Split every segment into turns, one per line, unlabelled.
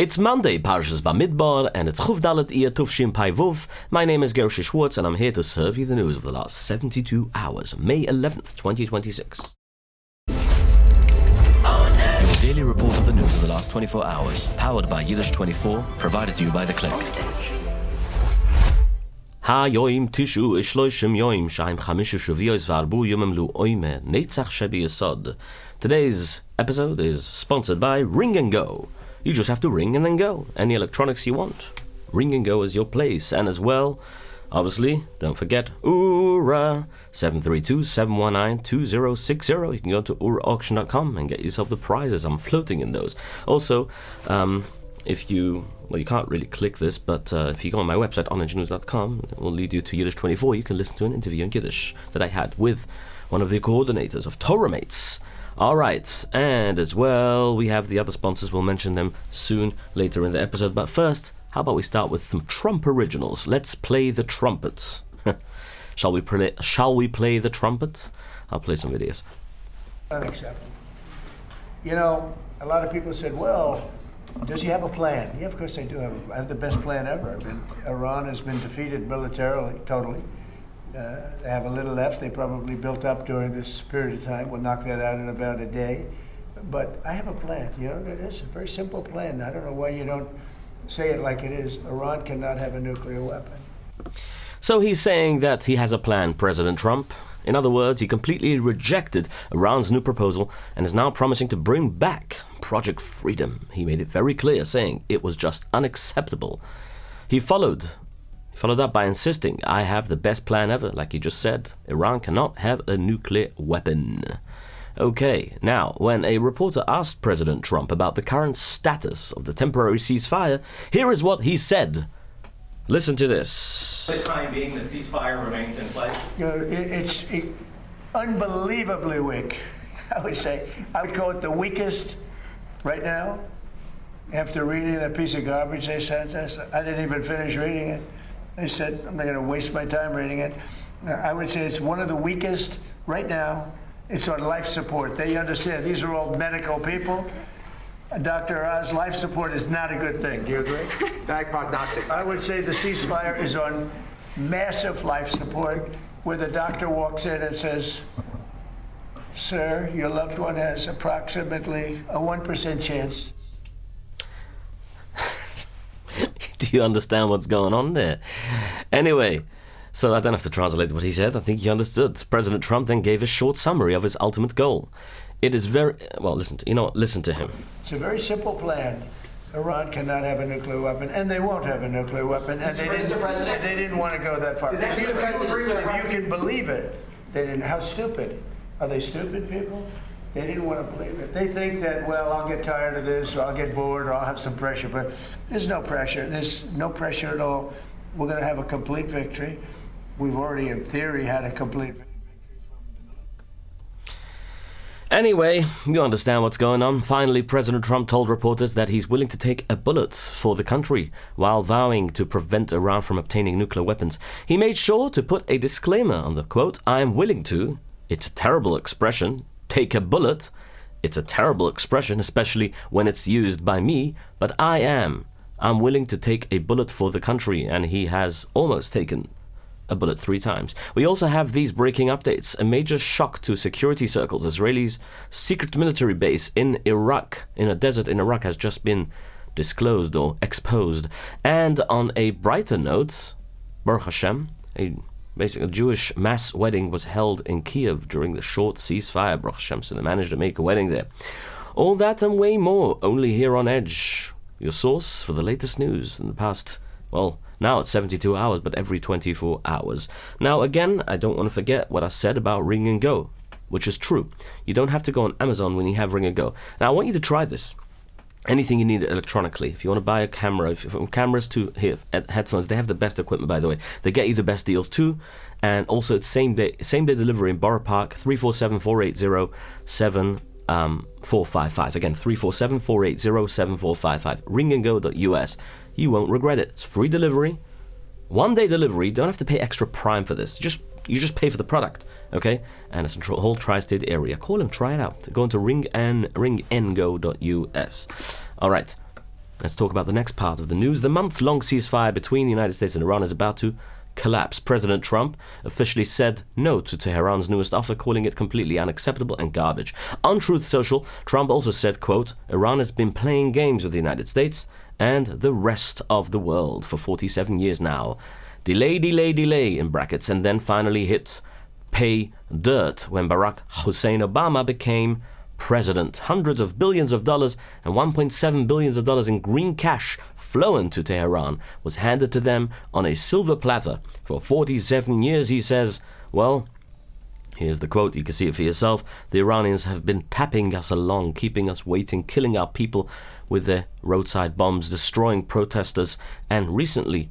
It's Monday, Parshas Bamidbar, and it's Chuf Dalet Iyar Tufshin Pai Vuv. My name is Gershy Schwarcz, and I'm here to serve you the news of the last 72 hours, May 11th, 2026. Your daily report of the news of the last 24 hours, powered by Yiddish24, provided to you by The Click. Ha-yoim tishu ishloishim yoim shaim chamishu shuviyos v'arbu yomim lu oime netzach shebi yesod. Today's episode is sponsored by Ring and Go. You just have to ring and then go. Any electronics you want. Ring and Go is your place. And as well, obviously, don't forget, Ura 732-719-2060. You can go to uraauction.com and get yourself the prizes. I'm floating in those. Also, if you can't really click this, but if you go on my website, onlinenews.com, it will lead you to Yiddish24. You can listen to an interview in Yiddish that I had with one of the coordinators of Torah Mates. All right, and as well, we have the other sponsors. We'll mention them soon, later in the episode. But first, how about we start with some Trump originals? Let's play the trumpet. Shall we play the trumpet? I'll play some videos.
Unacceptable. You know, a lot of people said, well, does he have a plan? Yeah, of course I do. I have the best plan ever. Iran has been defeated militarily, totally. They have a little left. They probably built up during this period of time. We'll knock that out in about a day. But I have a plan. You know, it's a very simple plan. I don't know why you don't say it like it is. Iran cannot have a nuclear weapon.
So he's saying that he has a plan, President Trump. In other words, he completely rejected Iran's new proposal and is now promising to bring back Project Freedom. He made it very clear, saying it was just unacceptable. He followed up by insisting, I have the best plan ever, like he just said. Iran cannot have a nuclear weapon. Okay, now, when a reporter asked President Trump about the current status of the temporary ceasefire, here is what he said. Listen to this.
For the time being, the ceasefire remains in place?
You know, it's unbelievably weak. I would call it the weakest right now. After reading that piece of garbage they sent us, I didn't even finish reading it. They said, I'm not going to waste my time reading it. I would say it's one of the weakest right now. It's on life support. They understand. These are all medical people. Dr. Oz, life support is not a good thing. Do you agree?
Bad prognostic.
I would say the ceasefire is on massive life support, where the doctor walks in and says, sir, your loved one has approximately a 1% chance.
Do you understand what's going on there? Anyway, so I don't have to translate what he said. I think you understood. President Trump then gave a short summary of his ultimate goal. It is very... Well, listen to him.
It's a very simple plan. Iran cannot have a nuclear weapon, and they won't have a nuclear weapon, and they didn't want to go that far. If you can believe it, they didn't. How stupid. Are they stupid people? They didn't want to believe it. They think that, well, I'll get tired of this, or I'll get bored, or I'll have some pressure. But there's no pressure. There's no pressure at all. We're going to have a complete victory. We've already, in theory, had a complete victory.
Anyway, you understand what's going on. Finally, President Trump told reporters that he's willing to take a bullet for the country while vowing to prevent Iran from obtaining nuclear weapons. He made sure to put a disclaimer on the quote, I am willing to. It's a terrible expression. Take a bullet. It's a terrible expression, especially when it's used by me, but I'm willing to take a bullet for the country, and he has almost taken a bullet 3 times. We also have these breaking updates. A major shock to security circles. Israel's secret military base in Iraq, in a desert in Iraq, has just been disclosed or exposed. And on a brighter note, Baruch Hashem, a Jewish mass wedding was held in Kiev during the short ceasefire, Baruch Hashem, so they managed to make a wedding there. All that and way more, only here on Edge, your source for the latest news in the past, well, now it's 72 hours, but every 24 hours. Now, again, I don't want to forget what I said about Ring and Go, which is true. You don't have to go on Amazon when you have Ring and Go. Now, I want you to try this. Anything you need electronically. If you want to buy a camera, from cameras to headphones, they have the best equipment, by the way. They get you the best deals too, and also it's same day delivery in Borough Park. 347-480-7455. Again, 347-480-7455. Ringandgo.us. You won't regret it. It's free delivery, 1-day delivery. You don't have to pay extra prime for this. You just pay for the product, okay? And it's a whole tri-state area. Call them, try it out. Go into ringandgo.us. All right. Let's talk about the next part of the news. The month-long ceasefire between the United States and Iran is about to collapse. President Trump officially said no to Tehran's newest offer, calling it completely unacceptable and garbage. On Truth Social, Trump also said, quote, Iran has been playing games with the United States and the rest of the world for 47 years now. Delay, delay, delay, in brackets, and then finally hit pay dirt when Barack Hussein Obama became president. Hundreds of billions of dollars and $1.7 billion in green cash flown to Tehran was handed to them on a silver platter. For 47 years, he says, well, here's the quote, you can see it for yourself. The Iranians have been tapping us along, keeping us waiting, killing our people with their roadside bombs, destroying protesters, and recently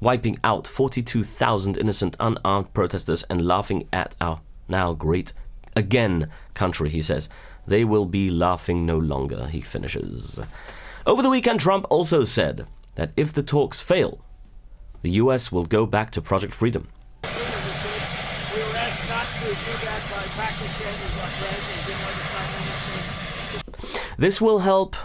wiping out 42,000 innocent unarmed protesters and laughing at our now great again country, he says. They will be laughing no longer, he finishes. Over the weekend, Trump also said that if the talks fail, the U.S. will go back to Project Freedom.
We were asked not to do that by Pakistan as our president.
This will help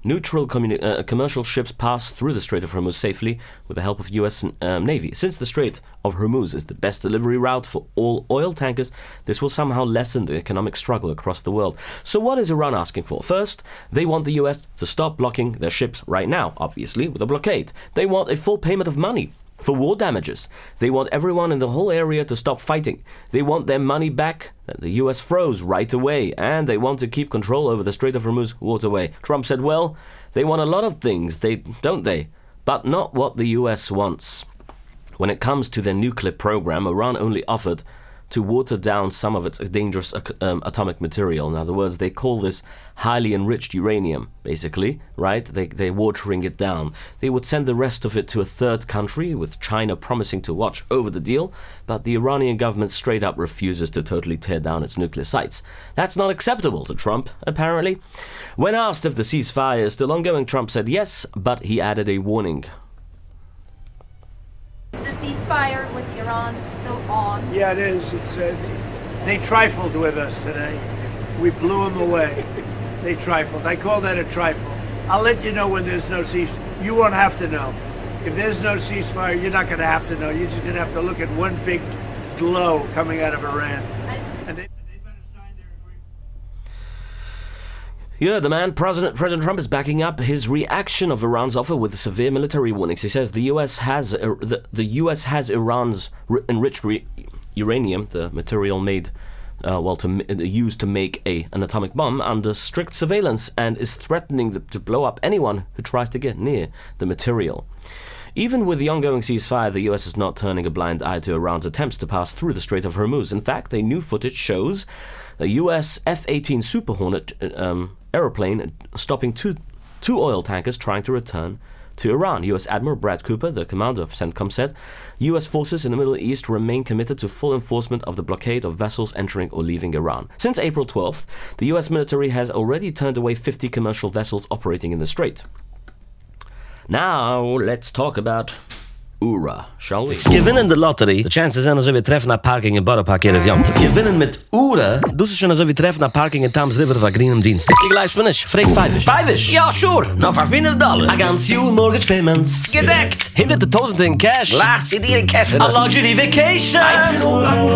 neutral commercial ships pass through the Strait of Hormuz safely with the help of U.S. Navy. Since the Strait of Hormuz is the best delivery route for all oil tankers, this will somehow lessen the economic struggle across the world. So what is Iran asking for? First, they want the U.S. to stop blocking their ships right now, obviously, with a blockade. They want a full payment of money for war damages. They want everyone in the whole area to stop fighting. They want their money back that the US froze right away, and they want to keep control over the Strait of Hormuz waterway. Trump said, well, they want a lot of things, don't they? But not what the US wants. When it comes to their nuclear program, Iran only offered to water down some of its dangerous atomic material. In other words, they call this highly enriched uranium, basically, right? They're watering it down. They would send the rest of it to a third country, with China promising to watch over the deal, but the Iranian government straight up refuses to totally tear down its nuclear sites. That's not acceptable to Trump, apparently. When asked if the ceasefire is still ongoing, Trump said yes, but he added a warning.
The ceasefire with Iran still on?
Yeah, it is. It's they trifled with us today. We blew them away. They trifled. I call that a trifle. I'll let you know when there's no ceasefire. You won't have to know. If there's no ceasefire, you're not going to have to know. You're just going to have to look at one big glow coming out of Iran. And they better sign their agreement.
Yeah, the man, President Trump, is backing up his reaction of Iran's offer with severe military warnings. He says the U.S. has Iran's enriched uranium, the material made, used to make an atomic bomb, under strict surveillance, and is threatening to blow up anyone who tries to get near the material. Even with the ongoing ceasefire, the U.S. is not turning a blind eye to Iran's attempts to pass through the Strait of Hormuz. In fact, a new footage shows a U.S. F-18 Super Hornet aeroplane stopping two oil tankers trying to return to Iran. U.S. Admiral Brad Cooper, the commander of CENTCOM, said U.S. forces in the Middle East remain committed to full enforcement of the blockade of vessels entering or leaving Iran. Since April 12th, the U.S. military has already turned away 50 commercial vessels operating in the strait. Now, let's talk about Ura, shall we? Gewinnen de Lottery. De chances zijn alsof we treffen naar parking in Borreparkeer of Jant. Gewinnen met Ura. Dus schon alsof we treffen naar parking in Thames River of Greenham Dienst. Ik blijf finish. Freek $5. $5? Ja, sure. Nou, voor $20. Against you mortgage payments. Gedekt. 100.000 in cash. Laag zit hier in cash. A luxury vacation.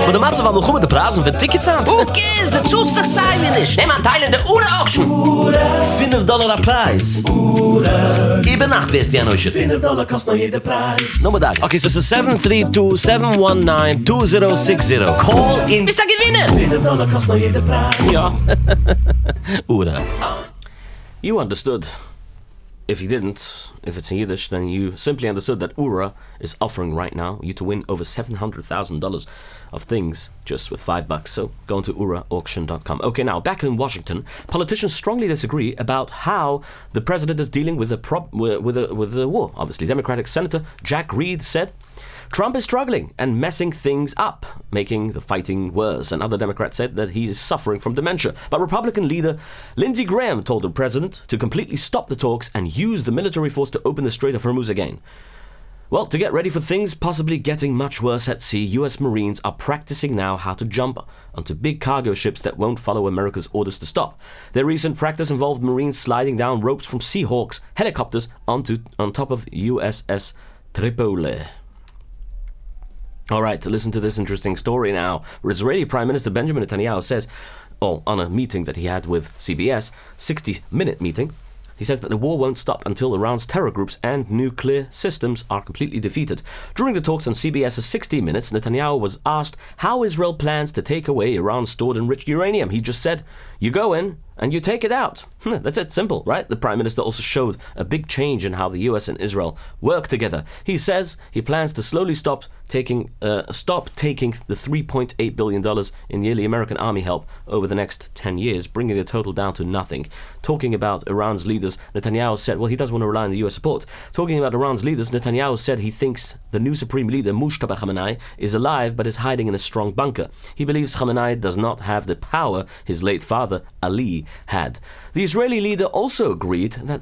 Voor de maatsen van Melgoed met de prijzen voor tickets aan. Who cares? De toestig zijn we niet. Neem aan teil in de Ura auction. $5 a prijs. Ura. Iber nacht wees die aan huisje. $5 kost nou jede prijs. Okay, so 732-719-2060. Call in. Is dat gewinnen? Ja. Ura. You understood. If you didn't, if it's in Yiddish, then you simply understood that Ura is offering right now you to win over $700,000 of things just with $5. So go on to uraauction.com. Okay, now back in Washington, politicians strongly disagree about how the president is dealing with the war. Obviously, Democratic Senator Jack Reed said Trump is struggling and messing things up, making the fighting worse. And other Democrats said that he is suffering from dementia. But Republican leader Lindsey Graham told the president to completely stop the talks and use the military force to open the Strait of Hormuz again. Well, to get ready for things possibly getting much worse at sea, US Marines are practicing now how to jump onto big cargo ships that won't follow America's orders to stop. Their recent practice involved Marines sliding down ropes from Seahawks helicopters on top of USS Tripoli. All right, to listen to this interesting story now. Israeli Prime Minister Benjamin Netanyahu says, on a meeting that he had with CBS, 60-minute meeting, he says that the war won't stop until Iran's terror groups and nuclear systems are completely defeated. During the talks on CBS's 60 Minutes, Netanyahu was asked how Israel plans to take away Iran's stored enriched uranium. He just said, you go in and you take it out. That's it, simple, right? The Prime Minister also showed a big change in how the US and Israel work together. He says he plans to slowly stop taking the $3.8 billion in yearly American army help over the next 10 years, bringing the total down to nothing. Talking about Iran's leaders, Netanyahu said, well, he doesn't want to rely on the US support. Talking about Iran's leaders, Netanyahu said he thinks the new supreme leader, Mustafa Khamenei, is alive but is hiding in a strong bunker. He believes Khamenei does not have the power his late father, Ali, had. The Israeli leader also agreed that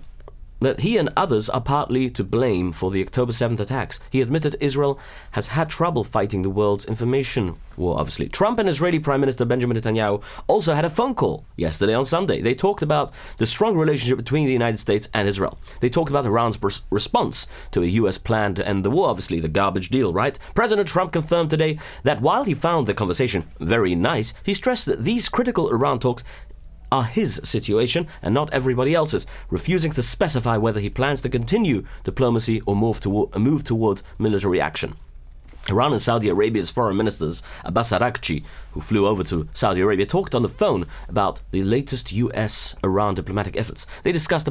he and others are partly to blame for the October 7th attacks. He admitted Israel has had trouble fighting the world's information war, obviously. Trump and Israeli Prime Minister Benjamin Netanyahu also had a phone call yesterday on Sunday. They talked about the strong relationship between the United States and Israel. They talked about Iran's response to a US plan to end the war, obviously the garbage deal, right? President Trump confirmed today that while he found the conversation very nice, he stressed that these critical Iran talks are his situation and not everybody else's, refusing to specify whether he plans to continue diplomacy or move towards military action. Iran and Saudi Arabia's foreign ministers, Abbas Araghchi, who flew over to Saudi Arabia, talked on the phone about the latest US-Iran diplomatic efforts. They discussed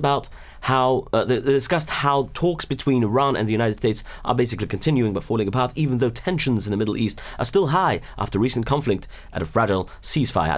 how talks between Iran and the United States are basically continuing but falling apart, even though tensions in the Middle East are still high after recent conflict at a fragile ceasefire.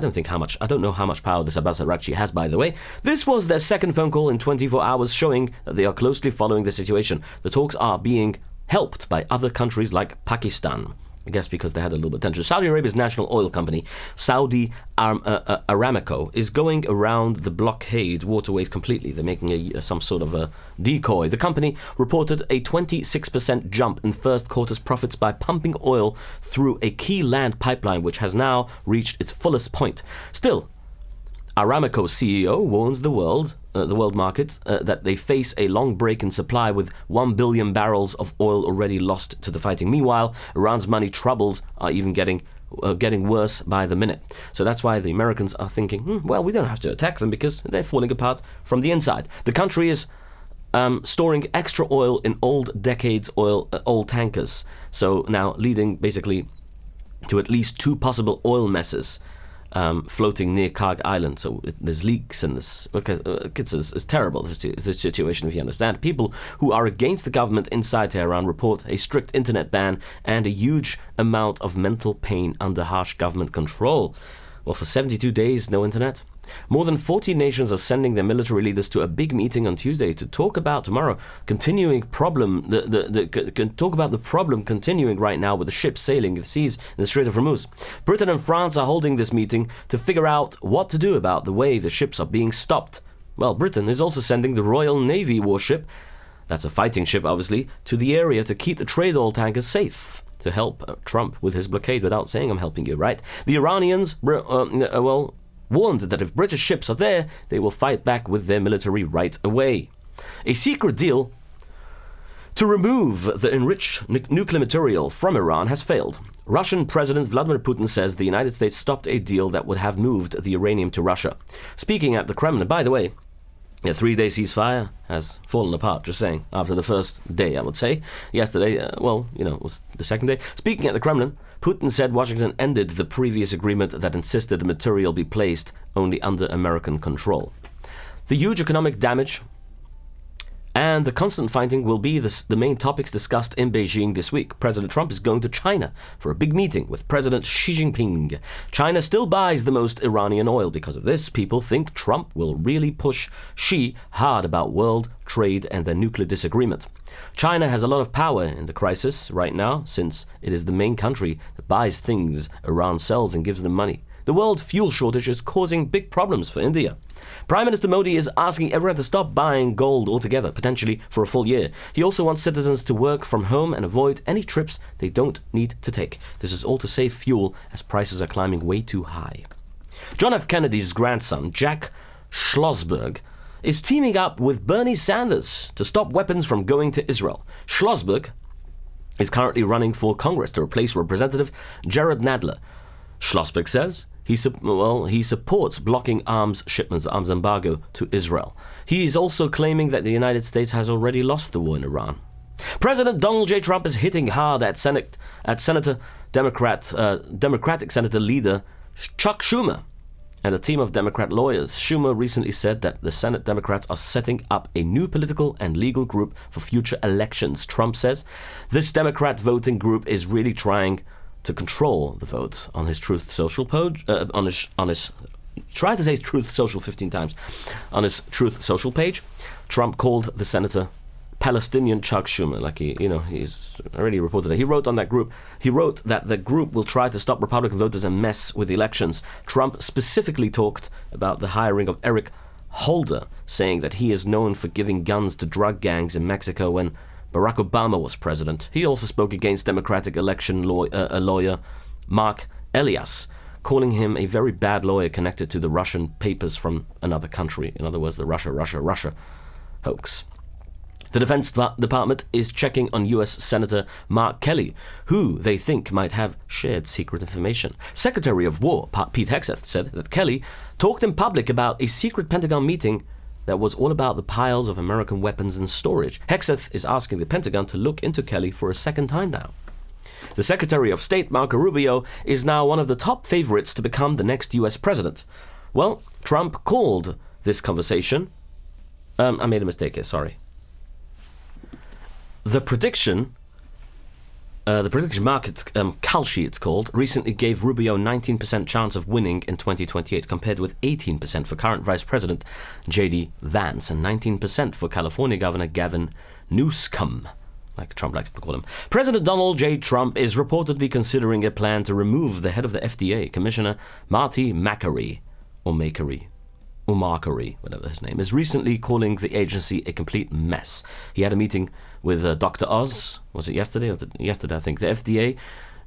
I don't know how much power this Abbas Araghchi has, by the way. This was their second phone call in 24 hours, showing that they are closely following the situation. The talks are being helped by other countries like Pakistan, I guess because they had a little bit of tension. Saudi Arabia's national oil company, Saudi Aramco, is going around the blockade waterways completely. They're making some sort of a decoy. The company reported a 26% jump in first quarter's profits by pumping oil through a key land pipeline, which has now reached its fullest point. Still, Aramco's CEO warns the world market that they face a long break in supply with 1 billion barrels of oil already lost to the fighting. Meanwhile, Iran's money troubles are even getting worse by the minute. So that's why the Americans are thinking, well, we don't have to attack them because they're falling apart from the inside. The country is storing extra oil in old tankers. So now leading basically to at least 2 possible oil messes floating near Karg Island. So there's leaks and it's terrible, the situation, if you understand. People who are against the government inside Tehran report a strict internet ban and a huge amount of mental pain under harsh government control. Well, for 72 days, no internet. More than 40 nations are sending their military leaders to a big meeting on Tuesday to talk about the problem continuing right now with the ships sailing the seas in the Strait of Hormuz. Britain and France are holding this meeting to figure out what to do about the way the ships are being stopped. Well, Britain is also sending the Royal Navy warship, that's a fighting ship obviously, to the area to keep the trade oil tankers safe, to help Trump with his blockade without saying I'm helping you, right? The Iranians, warned that if British ships are there, they will fight back with their military right away. A secret deal to remove the enriched nuclear material from Iran has failed. Russian President Vladimir Putin says the United States stopped a deal that would have moved the uranium to Russia. Speaking at the Kremlin, by the way, a 3-day ceasefire has fallen apart, just saying, after the first day, I would say. Yesterday, it was the second day. Speaking at the Kremlin, Putin said Washington ended the previous agreement that insisted the material be placed only under American control. The huge economic damage and the constant fighting will be the main topics discussed in Beijing this week. President Trump is going to China for a big meeting with President Xi Jinping. China still buys the most Iranian oil. Because of this, people think Trump will really push Xi hard about world trade and their nuclear disagreement. China has a lot of power in the crisis right now, since it is the main country that buys things Iran sells and gives them money. The world fuel shortage is causing big problems for India. Prime Minister Modi is asking everyone to stop buying gold altogether, potentially for a full year. He also wants citizens to work from home and avoid any trips they don't need to take. This is all to save fuel as prices are climbing way too high. John F. Kennedy's grandson, Jack Schlossberg, is teaming up with Bernie Sanders to stop weapons from going to Israel. Schlossberg is currently running for Congress to replace Representative Jared Nadler. Schlossberg says he supports blocking arms shipments, arms embargo to Israel. He is also claiming that the United States has already lost the war in Iran. President Donald J. Trump is hitting hard at Democratic Senator leader Chuck Schumer and a team of Democrat lawyers. Schumer recently said that the Senate Democrats are setting up a new political and legal group for future elections. Trump says this Democrat voting group is really trying to control the vote. On his Truth Social page, try to say Truth Social 15 times. On his Truth Social page, Trump called the senator Palestinian Chuck Schumer, like he's already reported that. He wrote that the group will try to stop Republican voters and mess with the elections. Trump specifically talked about the hiring of Eric Holder, saying that he is known for giving guns to drug gangs in Mexico when Barack Obama was president. He also spoke against Democratic election lawyer Mark Elias, calling him a very bad lawyer connected to the Russian papers from another country. In other words, the Russia hoax. The Defense Department is checking on U.S. Senator Mark Kelly, who they think might have shared secret information. Secretary of War Pete Hegseth said that Kelly talked in public about a secret Pentagon meeting that was all about the piles of American weapons in storage. Hegseth is asking the Pentagon to look into Kelly for a second time now. The Secretary of State, Marco Rubio, is now one of the top favorites to become the next U.S. president. Well, Trump called this conversation... I made a mistake here, sorry. The prediction market, Kalshi it's called, recently gave Rubio 19% chance of winning in 2028, compared with 18% for current Vice President J.D. Vance and 19% for California Governor Gavin Newsom, like Trump likes to call him. President Donald J. Trump is reportedly considering a plan to remove the head of the FDA, Commissioner Marty Makary, whatever his name is, recently calling the agency a complete mess. He had a meeting with Dr. Oz. Was it yesterday? Yesterday, I think. The FDA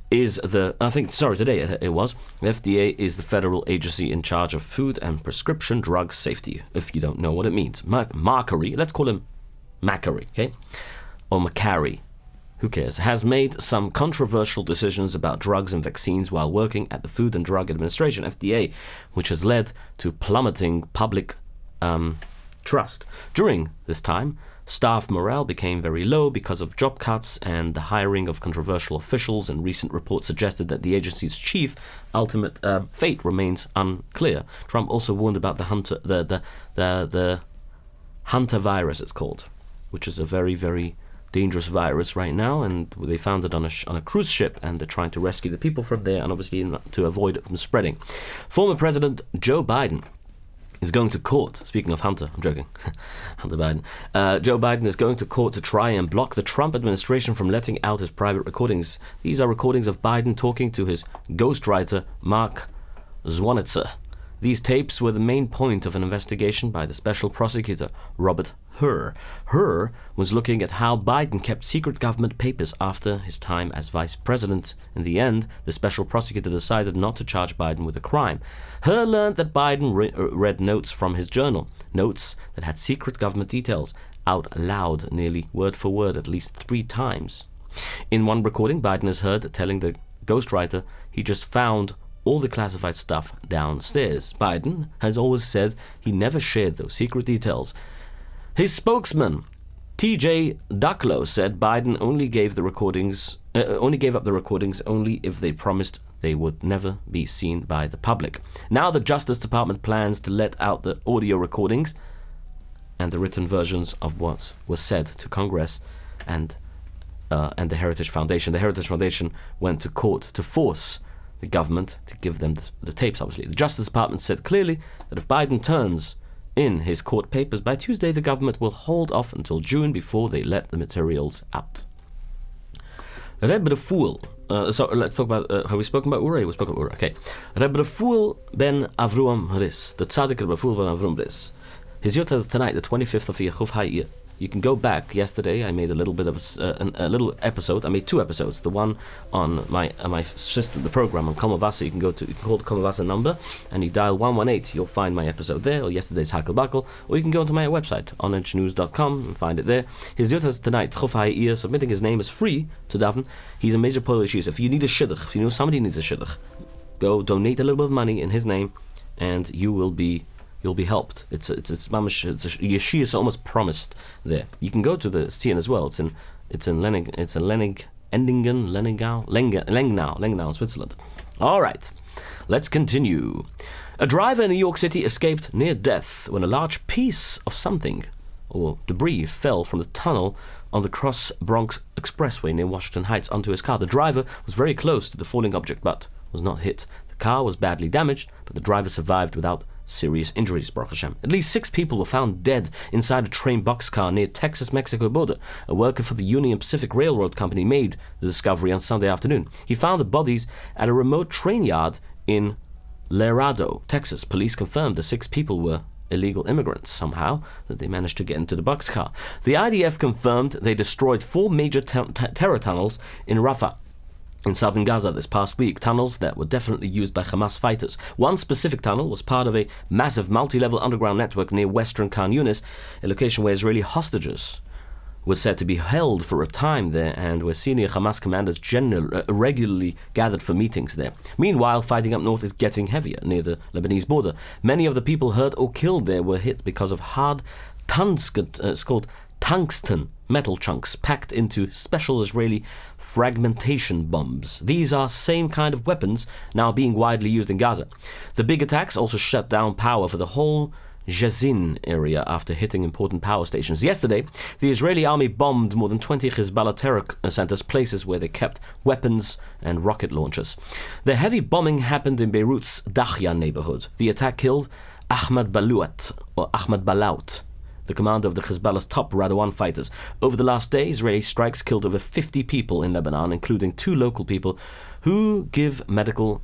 is today it was. The FDA is the federal agency in charge of food and prescription drug safety, if you don't know what it means. Makary, let's call him Makary, okay? Or Makary. Who cares? Has made some controversial decisions about drugs and vaccines while working at the Food and Drug Administration, FDA, which has led to plummeting public trust. During this time, staff morale became very low because of job cuts and the hiring of controversial officials, and recent reports suggested that the agency's chief ultimate fate remains unclear. Trump also warned about the Hunter virus, it's called, which is a very, very dangerous virus right now, and they found it on a cruise ship, and they're trying to rescue the people from there and obviously to avoid it from spreading. Former President Joe Biden is going to court. Speaking of Hunter, I'm joking. Hunter Biden. Joe Biden is going to court to try and block the Trump administration from letting out his private recordings. These are recordings of Biden talking to his ghostwriter, Mark Zwanitzer. These tapes were the main point of an investigation by the special prosecutor, Robert Hur. Hur was looking at how Biden kept secret government papers after his time as vice president. In the end, the special prosecutor decided not to charge Biden with a crime. Hur learned that Biden read notes from his journal, notes that had secret government details, out loud, nearly word for word, at least 3 times. In one recording, Biden is heard telling the ghostwriter he just found all the classified stuff downstairs. Biden has always said he never shared those secret details. His spokesman, T.J. Ducklow, said Biden only gave up the recordings only if they promised they would never be seen by the public. Now the Justice Department plans to let out the audio recordings and the written versions of what was said to Congress and the Heritage Foundation. The Heritage Foundation went to court to force the government to give them the tapes, obviously. The Justice Department said clearly that if Biden turns in his court papers by Tuesday, the government will hold off until June before they let the materials out. Rebbe the Fool So let's talk about, have we spoken about Uri? We spoke about Uri, okay. Reb Refuel ben Avruam Ris, the Tzaddik Reb Refuel ben Avruam Ris. His Yot is tonight, the 25th of Yechuf Ha'ir. You can go back. Yesterday I made a little bit of a little episode. I made 2 episodes. The one on my system, the program on Kol Mevaser. You can call the Kol Mevaser number and you dial 118. You'll find my episode there, or yesterday's Hakol Bakol, or you can go onto my website, onedgenews.com, and find it there. His Yot is tonight, Chuf Ha'ir, submitting his name is free to daven. He's a major Polish user. If you need a shidduch, if you know somebody needs a shidduch, go donate a little bit of money in his name, and you'll be helped. It's Yeshua almost promised there. You can go to the Zion as well. It's in Lengnau in Switzerland. All right, let's continue. A driver in New York City escaped near death when a large piece of something or debris fell from the tunnel on the Cross Bronx Expressway near Washington Heights onto his car. The driver was very close to the falling object but was not hit. The car was badly damaged, but the driver survived without serious injuries, Baruch Hashem. At least 6 people were found dead inside a train boxcar near Texas-Mexico border. A worker for the Union Pacific Railroad Company made the discovery on Sunday afternoon. He found the bodies at a remote train yard in Laredo, Texas. Police confirmed the 6 people were illegal immigrants somehow, that they managed to get into the boxcar. The IDF confirmed they destroyed 4 major terror tunnels in Rafah, in southern Gaza this past week, tunnels that were definitely used by Hamas fighters. One specific tunnel was part of a massive multi-level underground network near western Khan Yunis, a location where Israeli hostages were said to be held for a time there, and where senior Hamas commanders regularly gathered for meetings there. Meanwhile, fighting up north is getting heavier near the Lebanese border. Many of the people hurt or killed there were hit because of hard tungsten metal chunks packed into special Israeli fragmentation bombs. These are same kind of weapons now being widely used in Gaza. The big attacks also shut down power for the whole Jazin area after hitting important power stations. Yesterday, the Israeli army bombed more than 20 Hezbollah terror centers, places where they kept weapons and rocket launchers. The heavy bombing happened in Beirut's Dachya neighborhood. The attack killed Ahmad Balaut, the commander of the Hezbollah's top Radwan fighters. Over the last day, Israeli strikes killed over 50 people in Lebanon, including 2 local people who give medical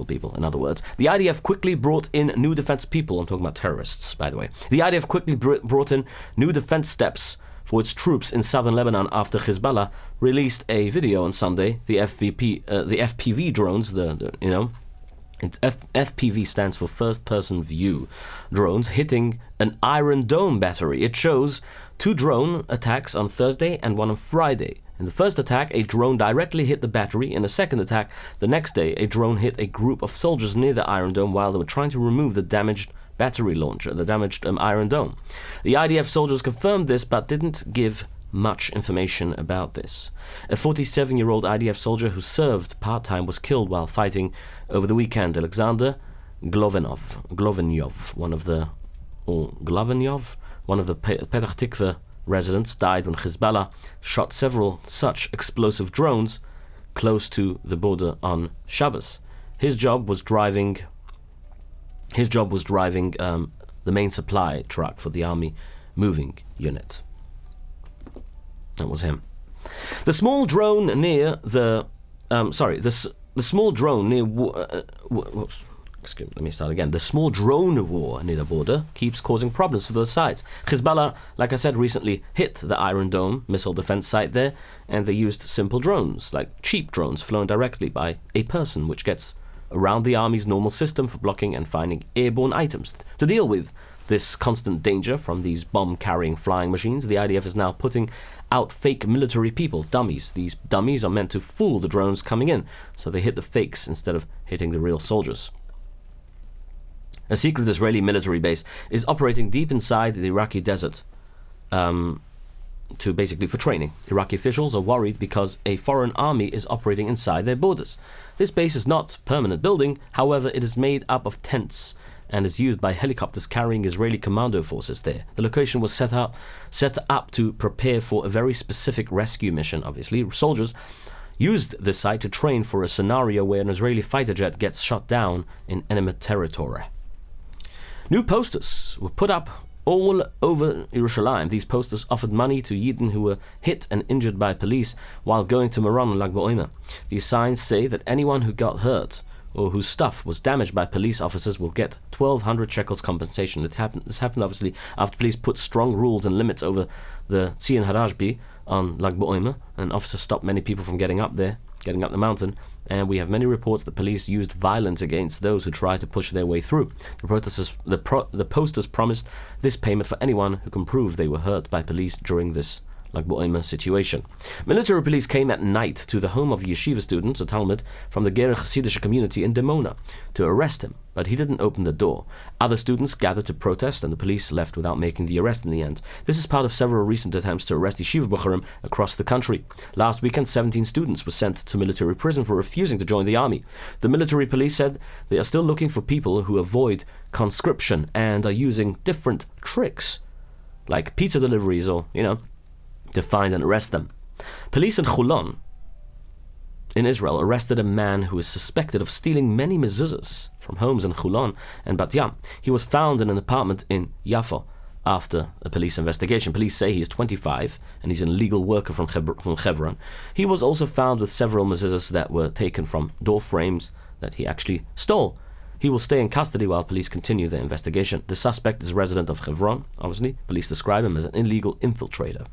people, in other words. The IDF quickly brought in new defense people. I'm talking about terrorists, by the way. The IDF quickly brought in new defense steps for its troops in southern Lebanon after Hezbollah released a video on Sunday. The FPV drones, FPV stands for first-person view drones, hitting an Iron Dome battery. It shows 2 drone attacks on Thursday and 1 on Friday. In the first attack, a drone directly hit the battery. In the second attack, the next day, a drone hit a group of soldiers near the Iron Dome while they were trying to remove the damaged battery launcher, the damaged Iron Dome. The IDF soldiers confirmed this but didn't give much information about this. A 47-year-old IDF soldier who served part-time was killed while fighting over the weekend. Alexander Glovenyov, one of the Petach Tikva residents, died when Hezbollah shot several such explosive drones close to the border on Shabbos. His job was driving the main supply truck for the army moving unit. That was him. The small drone near the small drone near let me start again. The small drone war near the border keeps causing problems for both sides. Hezbollah, like I said, recently hit the Iron Dome missile defense site there, and they used simple drones, like cheap drones flown directly by a person, which gets around the army's normal system for blocking and finding airborne items. To deal with this constant danger from these bomb-carrying flying machines, the IDF is now putting out fake military people, dummies. These dummies are meant to fool the drones coming in, so they hit the fakes instead of hitting the real soldiers. A secret Israeli military base is operating deep inside the Iraqi desert for training. Iraqi officials are worried because a foreign army is operating inside their borders. This base is not a permanent building, however, it is made up of tents and is used by helicopters carrying Israeli commando forces there. The location was set up to prepare for a very specific rescue mission, obviously. Soldiers used this site to train for a scenario where an Israeli fighter jet gets shot down in enemy territory. New posters were put up All over Yerushalayim, these posters offered money to Yidden who were hit and injured by police while going to Meron and Lag BaOmer. These signs say that anyone who got hurt or whose stuff was damaged by police officers will get 1,200 shekels compensation. This happened obviously after police put strong rules and limits over the Tzion Harashbi on Lag BaOmer, and officers stopped many people from getting up the mountain. And we have many reports that police used violence against those who tried to push their way through. The posters promised this payment for anyone who can prove they were hurt by police during this Lag BaOmer situation. Military police came at night to the home of a yeshiva student, a Talmud, from the Gershy community in Dimona to arrest him, but he didn't open the door. Other students gathered to protest, and the police left without making the arrest in the end. This is part of several recent attempts to arrest yeshiva buchurim across the country. Last weekend, 17 students were sent to military prison for refusing to join the army. The military police said they are still looking for people who avoid conscription and are using different tricks, like pizza deliveries or, to find and arrest them. Police in Chulon, in Israel, arrested a man who is suspected of stealing many mezuzahs from homes in Chulon and Bat Yam. He was found in an apartment in Yaffo after a police investigation. Police say he is 25 and he's a legal worker from Hebron. He was also found with several mezuzahs that were taken from door frames that he actually stole. He will stay in custody while police continue their investigation. The suspect is a resident of Hebron, obviously. Police describe him as an illegal infiltrator.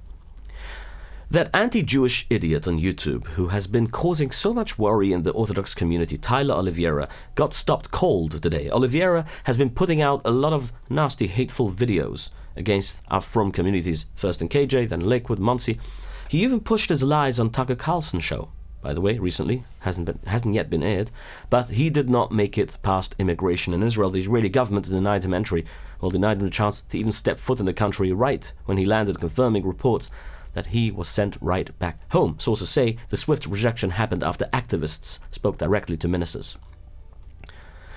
That anti-Jewish idiot on YouTube who has been causing so much worry in the Orthodox community, Tyler Oliveira, got stopped cold today. Oliveira has been putting out a lot of nasty, hateful videos against our frum communities, first in KJ, then Lakewood, Monsey. He even pushed his lies on Tucker Carlson's show, by the way, recently. Hasn't yet been aired, but he did not make it past immigration in Israel. The Israeli government denied him entry, or denied him the chance to even step foot in the country right when he landed, confirming reports that he was sent right back home. Sources say the swift rejection happened after activists spoke directly to ministers.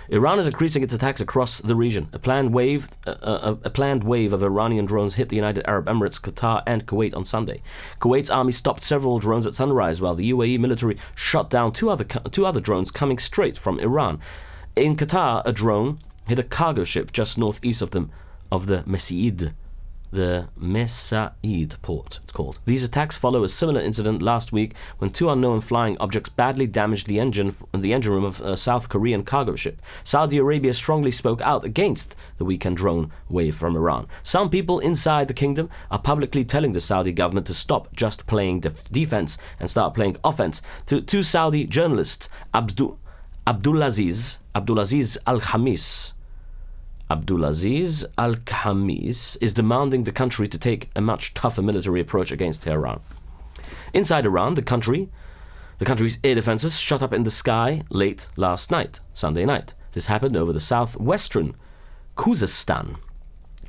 Iran is increasing its attacks across the region. A planned wave of Iranian drones hit the United Arab Emirates, Qatar, and Kuwait on Sunday. Kuwait's army stopped several drones at sunrise, while the UAE military shot down two other drones coming straight from Iran. In Qatar, a drone hit a cargo ship just northeast of the Mesaid port, it's called. These attacks follow a similar incident last week when two unknown flying objects badly damaged the engine room of a South Korean cargo ship. Saudi Arabia strongly spoke out against the weekend drone wave from Iran. Some people inside the kingdom are publicly telling the Saudi government to stop just playing defense and start playing offense. Two Saudi journalists, Abdulaziz Al-Khamis is demanding the country to take a much tougher military approach against Tehran. Inside Iran, the country's air defenses shot up in the sky late last night, Sunday night. This happened over the southwestern Khuzestan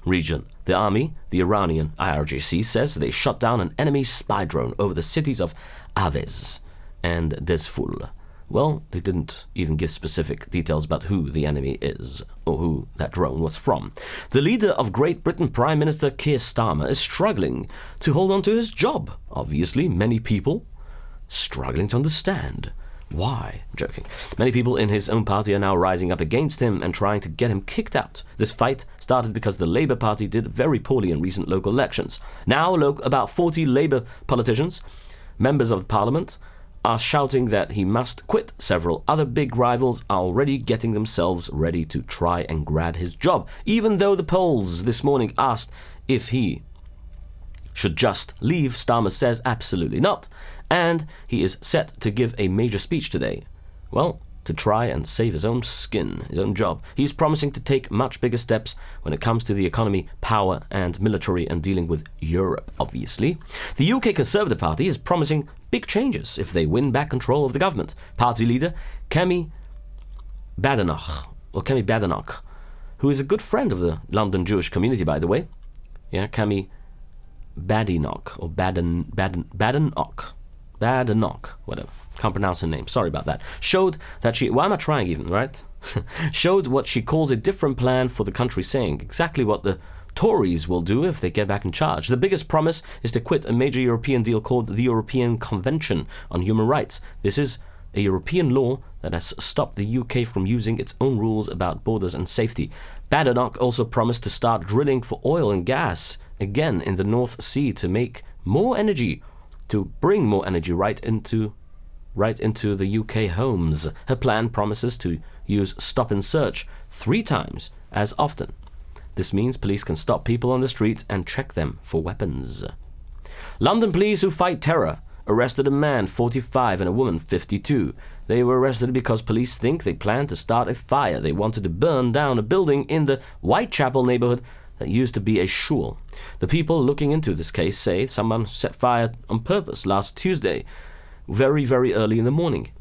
region. The army, the Iranian IRGC, says they shot down an enemy spy drone over the cities of Aves and Dezful. Well, they didn't even give specific details about who the enemy is or who that drone was from. The leader of Great Britain, Prime Minister Keir Starmer, is struggling to hold on to his job. Obviously, many people struggling to understand why. I'm joking. Many people in his own party are now rising up against him and trying to get him kicked out. This fight started because the Labour Party did very poorly in recent local elections. Now, about 40 Labour politicians, members of Parliament, are shouting that he must quit. Several other big rivals are already getting themselves ready to try and grab his job, even though the polls this morning asked if he should just leave. Starmer says absolutely not, and he is set to give a major speech today. Well, to try and save his own skin, his own job. He's promising to take much bigger steps when it comes to the economy, power and military and dealing with Europe, obviously. The UK Conservative Party is promising big changes if they win back control of the government. Party leader Kemi Badenoch, who is a good friend of the London Jewish community, by the way. Yeah, Kemi Badenoch, or Badenoch, whatever. Can't pronounce her name. Sorry about that. Showed that she... Why am I trying even, right? Showed what she calls a different plan for the country, saying exactly what the Tories will do if they get back in charge. The biggest promise is to quit a major European deal called the European Convention on Human Rights. This is a European law that has stopped the UK from using its own rules about borders and safety. Badenoch also promised to start drilling for oil and gas again in the North Sea to make more energy, to bring more energy right into the UK homes. Her plan promises to use stop and search 3 times as often. This means police can stop people on the street and check them for weapons. London police who fight terror arrested a man 45 and a woman 52. They were arrested because police think they planned to start a fire. They wanted to burn down a building in the Whitechapel neighborhood that used to be a shul. The people looking into this case say someone set fire on purpose last Tuesday, very, very early in the morning.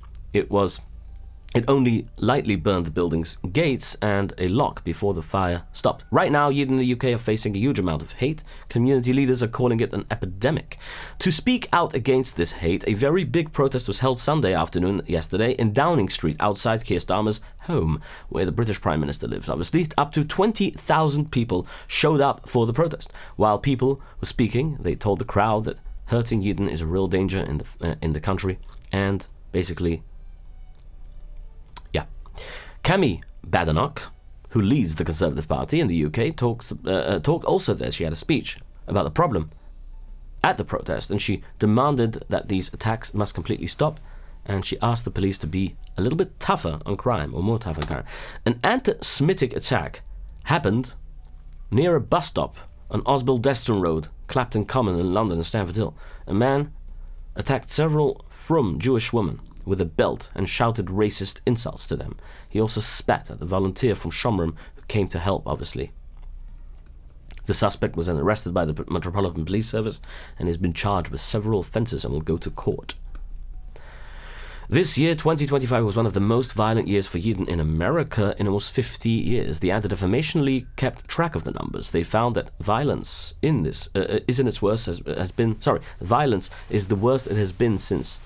It only lightly burned the building's gates and a lock before the fire stopped. Right now, Yidden in the UK are facing a huge amount of hate. Community leaders are calling it an epidemic. To speak out against this hate, a very big protest was held Sunday afternoon yesterday in Downing Street outside Keir Starmer's home, where the British Prime Minister lives. Obviously, up to 20,000 people showed up for the protest. While people were speaking, they told the crowd that hurting Yidden is a real danger in the country, and basically, Kemi Badenoch, who leads the Conservative Party in the UK, talked also there. She had a speech about the problem at the protest, and she demanded that these attacks must completely stop, and she asked the police to be a little bit tougher on crime, or more tough on crime. An anti-Semitic attack happened near a bus stop on Oswald-Deston Road, Clapton Common in London and Stamford Hill. A man attacked several frum Jewish women with a belt and shouted racist insults to them. He also spat at the volunteer from Shomrim who came to help, obviously. The suspect was then arrested by the Metropolitan Police Service and has been charged with several offences and will go to court. This year, 2025, was one of the most violent years for Yidden in America in almost 50 years. The Anti-Defamation League kept track of the numbers. They found that violence violence is the worst it has been since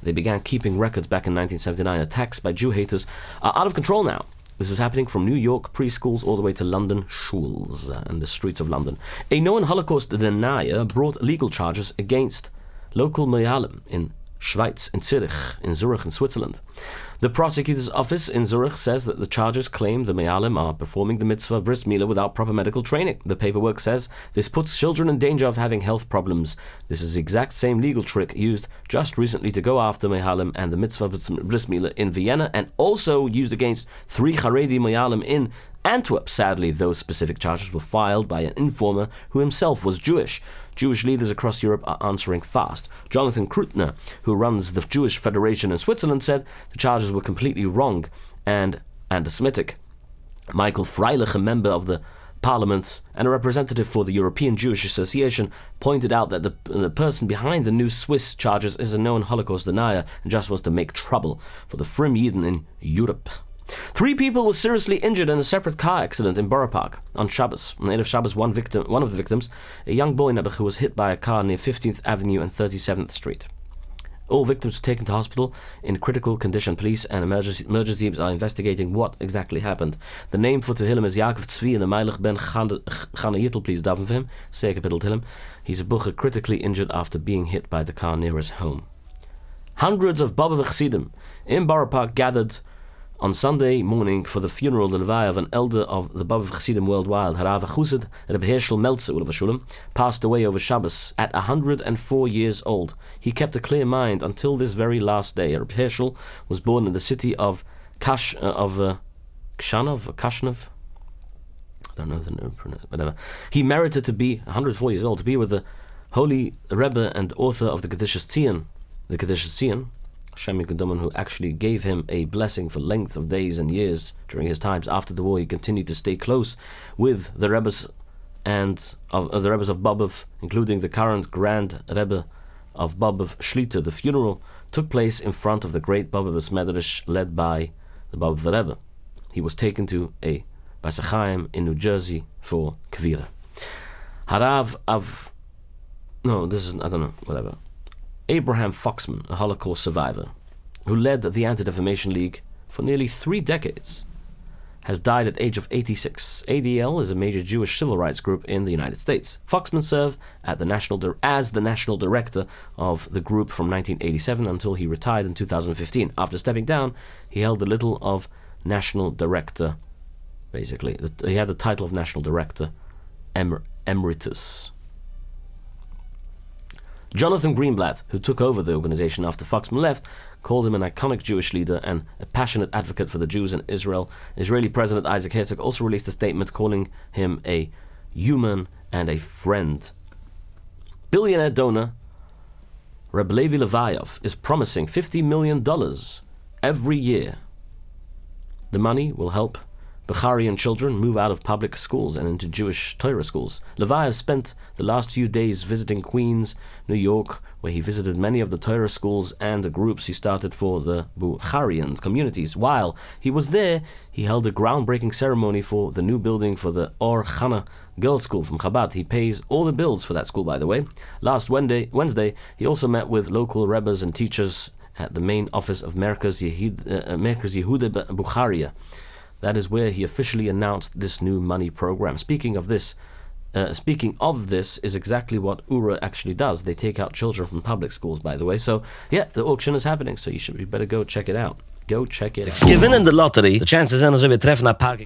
they began keeping records back in 1979. Attacks by Jew haters are out of control now. This is happening from New York preschools all the way to London shuls and the streets of London. A known Holocaust denier brought legal charges against local Meyalim in Schwarcz, in Zurich in Switzerland. The prosecutor's office in Zurich says that the charges claim the Meyalim are performing the mitzvah bris milah without proper medical training. The paperwork says this puts children in danger of having health problems. This is the exact same legal trick used just recently to go after Meyalim and the mitzvah bris milah in Vienna, and also used against 3 Haredi Meyalim in Antwerp. Sadly, those specific charges were filed by an informer who himself was Jewish. Jewish leaders across Europe are answering fast. Jonathan Krutner, who runs the Jewish Federation in Switzerland, said the charges were completely wrong and anti-Semitic. Michael Freilich, a member of the Parliament and a representative for the European Jewish Association, pointed out that the person behind the new Swiss charges is a known Holocaust denier and just wants to make trouble for the frum Yidden in Europe. 3 people were seriously injured in a separate car accident in Borough Park on Shabbos. On the night of Shabbos, one of the victims, a young boy who was hit by a car near 15th Avenue and 37th Street. All victims were taken to hospital in critical condition. Police and emergency teams are investigating what exactly happened. The name for Tehillim is Yaakov Tzvi and the Meilich ben Chana Yittel, please daven for him. Say a capital Tehillim. He's a bucher critically injured after being hit by the car near his home. Hundreds of Baba Chassidim in Borough Park gathered on Sunday morning for the funeral, the levaya of an elder of the Baba Chassidim worldwide, Harav Chusad Reb Hershel Meltzer Ulav Shulam, passed away over Shabbos at 104 years old. He kept a clear mind until this very last day. Reb Hershel was born in the city of Kashnov. I don't know the name, whatever. He merited to be 104 years old, to be with the holy Rebbe and author of the Kedushas Tzion, Hashem Yikadoman, who actually gave him a blessing for length of days and years during his times after the war. He continued to stay close with the Rebbes and of the Rebbes of Bobov, including the current Grand Rebbe of Bobov Shlita. The funeral took place in front of the great Bobov's Medrash led by the Bobov Rebbe. He was taken to a Beis HaChaim in New Jersey for Kvira. Abraham Foxman, a Holocaust survivor, who led the Anti-Defamation League for nearly 3 decades, has died at the age of 86. ADL is a major Jewish civil rights group in the United States. Foxman served as the national director of the group from 1987 until he retired in 2015. After stepping down, he held the title of national director, basically. He had the title of national director emeritus. Jonathan Greenblatt, who took over the organization after Foxman left, called him an iconic Jewish leader and a passionate advocate for the Jews in Israel. Israeli President Isaac Herzog also released a statement calling him a human and a friend. Billionaire donor Reb Levi Levayev is promising $50 million every year. The money will help Bukharian children move out of public schools and into Jewish Torah schools. Levayev spent the last few days visiting Queens, New York, where he visited many of the Torah schools and the groups he started for the Bukharian communities. While he was there, he held a groundbreaking ceremony for the new building for the Or Chana Girls' School from Chabad. He pays all the bills for that school, by the way. Last Wednesday, he also met with local rebbes and teachers at the main office of Merkaz Yehuda Bukharia. That is where he officially announced this new money program. Speaking of this is exactly what URA actually does. They take out children from public schools, by the way. So, yeah, the auction is happening, so you better go check it out. Go check it out.
Gewinnen the lottery. The chances are we treffen a park.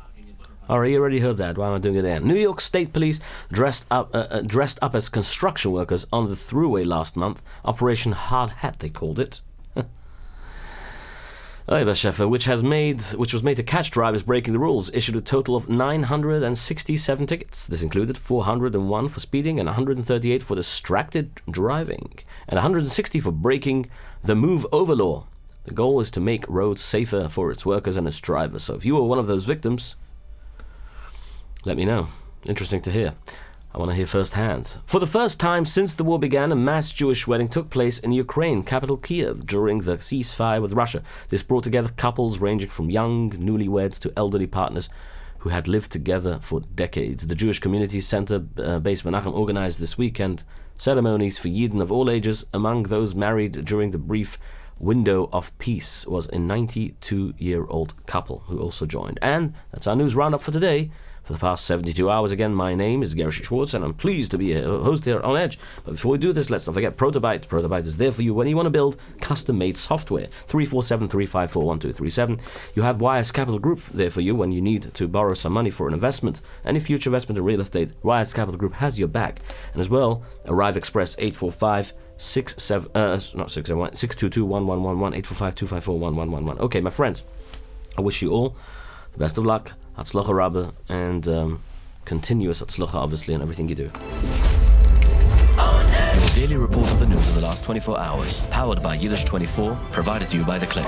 Alright, you already heard that. Why am I doing it again? New York State Police dressed up as construction workers on the Thruway last month. Operation Hard Hat, they called it. Which was made to catch drivers breaking the rules, issued a total of 967 tickets. This included 401 for speeding and 138 for distracted driving, and 160 for breaking the move over law. The goal is to make roads safer for its workers and its drivers. So if you were one of those victims, let me know. Interesting to hear. I want to hear firsthand. For the first time since the war began, a mass Jewish wedding took place in Ukraine, capital Kiev, during the ceasefire with Russia. This brought together couples ranging from young newlyweds to elderly partners who had lived together for decades. The Jewish Community Center, based in Menachem, organized this weekend ceremonies for Yidden of all ages. Among those married during the brief window of peace was a 92-year-old couple who also joined. And that's our news roundup for today. For the past 72 hours, again, my name is Gershy Schwarcz, and I'm pleased to be a host here on Edge. But before we do this, let's not forget Protobyte. Protobyte is there for you when you want to build custom-made software. 347-354-1237. You have Wise Capital Group there for you when you need to borrow some money for an investment. Any future investment in real estate, Wise Capital Group has your back. And as well, Arrive Express 845-622-1111, 845-254-1111. Okay, my friends, I wish you all the best of luck. Hatzlacha Rabbe, and continuous Hatzlacha, obviously, in everything you do.
Your daily report of the news of the last 24 hours, powered by Yiddish24, provided to you by The Click.